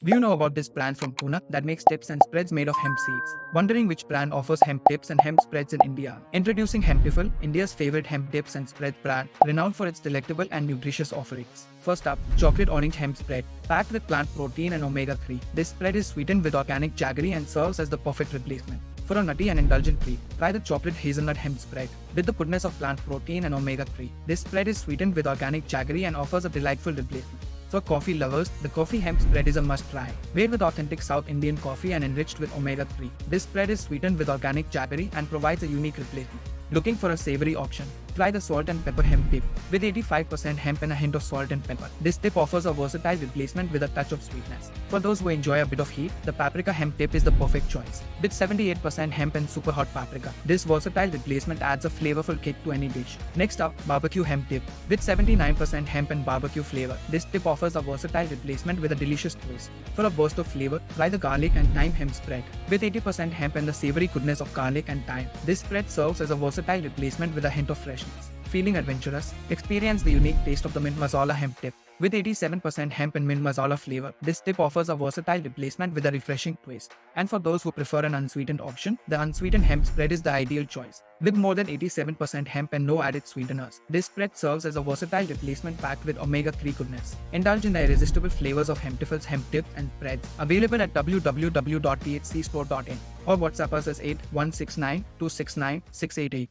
Do you know about this brand from Pune that makes tips and spreads made of hemp seeds? Wondering which brand offers hemp tips and hemp spreads in India? Introducing Hemptyful, India's favorite hemp tips and spread brand, renowned for its delectable and nutritious offerings. First up, chocolate orange hemp spread, packed with plant protein and omega-3. This spread is sweetened with organic jaggery and serves as the perfect replacement. For a nutty and indulgent treat, try the chocolate hazelnut hemp spread. With the goodness of plant protein and omega-3, this spread is sweetened with organic jaggery and offers a delightful replacement. For coffee lovers, the coffee hemp spread is a must-try. Made with authentic South Indian coffee and enriched with omega-3, this spread is sweetened with organic jaggery and provides a unique replacement. Looking for a savory option? Try the salt and pepper hemp dip. With 85% hemp and a hint of salt and pepper, this dip offers a versatile replacement with a touch of sweetness. For those who enjoy a bit of heat, the paprika hemp dip is the perfect choice. With 78% hemp and super hot paprika, this versatile replacement adds a flavorful kick to any dish. Next up, barbecue hemp dip. With 79% hemp and barbecue flavor, this dip offers a versatile replacement with a delicious twist. For a burst of flavor, try the garlic and thyme hemp spread. With 80% hemp and the savory goodness of garlic and thyme, this spread serves as a versatile replacement with a hint of freshness. Feeling adventurous? Experience the unique taste of the mint masala hemp dip. With 87% hemp and mint masala flavor, this dip offers a versatile replacement with a refreshing twist. And for those who prefer an unsweetened option, the unsweetened hemp spread is the ideal choice. With more than 87% hemp and no added sweeteners, this spread serves as a versatile replacement packed with omega-3 goodness. Indulge in the irresistible flavors of Hemptyful's hemp dips and spreads, available at www.thcstore.in or WhatsApp us as 8169 269 688.